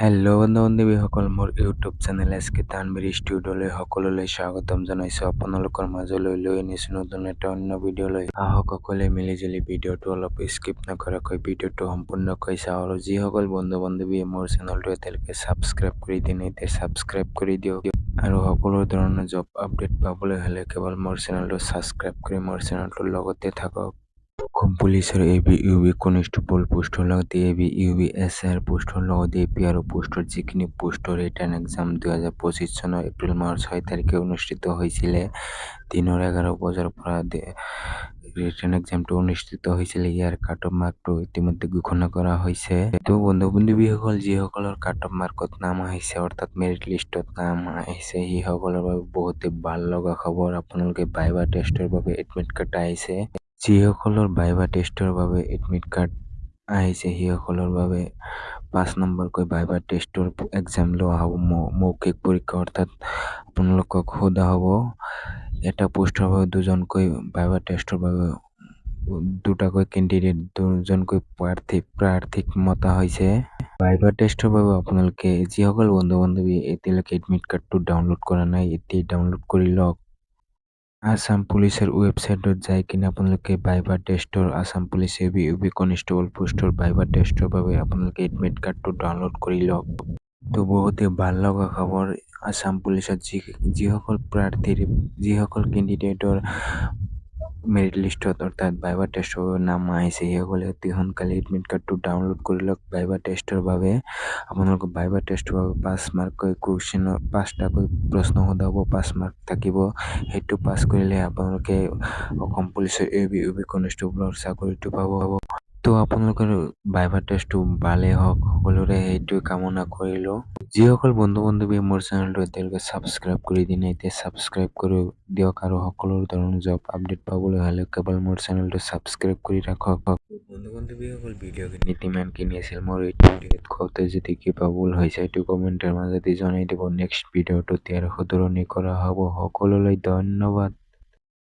Hello' বন্ধু-বান্ধৱীসকল, মোৰ YouTube channel এছ.কে তানবীৰ ষ্টুডিঅ'লৈ সকলোলৈ স্বাগতম জনাইছোঁ। আপোনালোকৰ মাজলৈ লৈ আনিছোঁ নতুন এটা অন্য ভিডিঅ'লৈ। আহক সকলোৱে মিলিজুলি ভিডিঅ'টো অলপ স্কিপ নকৰাকৈ ভিডিঅ'টো সম্পূৰ্ণকৈ চাওঁ। আৰু যিসকল বন্ধু-বান্ধৱীয়ে মোৰ চেনেলটো এতিয়ালৈকে ছাবস্ক্ৰাইব কৰি দিয়ে নাই, এতিয়া ছাবস্ক্ৰাইব কৰি দিয়ক। আৰু সকলো ধৰণৰ জব আপডেট পাবলৈ হ'লে কেৱল মোৰ চেনেলটো ছাবস্ক্ৰাইব কৰি মোৰ চেনেলটোৰ লগতে থাকক। অসম পুলিচৰ ABUB কনিষ্টেবল পোষ্টৰ লগতে ABUB SR পোষ্টৰ লগতে APR পোষ্টৰ যিখিনি পোষ্টৰ ৰিটাৰ্ণ এক্সাম 2025 চনৰ এপ্ৰিল মাহৰ 6 তাৰিখে অনুষ্ঠিত হৈছিলে। দিনৰ 11 বজাৰ পৰা ৰিটাৰ্ণ এক্সামটো অনুষ্ঠিত হৈছিলে। ইয়াৰ কাট অফ মাৰ্কটো ইতিমধ্যে ঘোষণা কৰা হৈছে। তো বন্ধু-বান্ধৱীসকল, যিসকলৰ কাট অফ মাৰ্কত নাম আহিছে অৰ্থাৎ মেৰিট লিষ্টত নাম আহিছে, সেইসকলৰ বাবে বহুতে ভাল লগা খবৰ। আপোনালোকে ভাইভা টেষ্টৰ বাবে এডমিট কাৰ্ড আহিছে। যিসকলৰ ভাইভা টেষ্টৰ বাবে এডমিট কাৰ্ড আহিছে সেইসকলৰ বাবে 5 নম্বৰকৈ ভাইভা টেষ্টৰ এক্সাম লোৱা হ'ব। মৌখিক পৰীক্ষা অৰ্থাৎ আপোনালোকক সোধা হ'ব। এটা পোষ্টৰ বাবে দুজনকৈ, ভাইভা টেষ্টৰ বাবে দুটাকৈ কেণ্ডিডেট, দুজনকৈ প্ৰাৰ্থীক মতা হৈছে। ভাইভা টেষ্টৰ বাবে আপোনালোকে যিসকল বন্ধু-বান্ধৱী এতিয়ালৈকে এডমিট কাৰ্ডটো ডাউনলোড কৰা নাই, এতিয়াই ডাউনলোড কৰি লওক। আসাম পুলিচৰ ৱেবছাইটত যাই কিনে আপোনালোকে ভাইভা টেষ্টৰ, আসাম পুলিচ ABUB কনিষ্টেবল পোষ্টৰ ভাইভা টেষ্টৰ বাবে আপোনালোকে এডমিট কাৰ্ডটো ডাউনলোড কৰি লওক। তো বহুতে ভাল লগা খবৰ, আসাম পুলিচত যিসকল প্ৰাৰ্থীৰ, যিসকল কেণ্ডিডেটৰ মেৰিট লিষ্টত অৰ্থাৎ ভাইভা টেষ্টৰ বাবে নাম আহিছে সেইসকলে অতি সোনকালে এডমিট কাৰ্ডটো ডাউনলোড কৰি লওক। ভাইভা টেষ্টৰ বাবে আপোনালোকক ভাইভা টেষ্টৰ বাবে 5 মাৰ্ককৈ কুৱেশ্যনৰ 5টাকৈ প্ৰশ্ন সোধা হ'ব, 5 মাৰ্ক থাকিব। সেইটো পাছ কৰিলে আপোনালোকে অসম পুলিচৰ ABUB কনিষ্টেবলৰ চাকৰিটো পাব। তো আপোনালোকৰ ভাইভা টেষ্টটো ভালেই হওক, সকলোৰে সেইটোৱে কামনা কৰিলোঁ। যিসকল বন্ধু-বান্ধৱীয়ে মোৰ চেনেলটো এতিয়ালৈকে ছাবস্ক্ৰাইব কৰি দিয়ে নাই, এতিয়া ছাবস্ক্ৰাইব কৰি দিয়ক। আৰু সকলো ধৰণৰ জব আপডেট পাবলৈ হ'লে কেৱল মোৰ চেনেলটো ছাবস্ক্ৰাইব কৰি ৰাখক। বন্ধু-বান্ধৱীসকল, ভিডিঅ'খিনিত ইমানখিনি আছিল। মোৰ এইটো ভিডিঅ'ত কওঁতে যদি কিবা ভুল হৈছে সেইটো কমেণ্টৰ মাজেদি জনাই দিব। নেক্সট ভিডিঅ'টোত ইয়াৰ শুধৰণি কৰা হ'ব। সকলোলৈ ধন্যবাদ।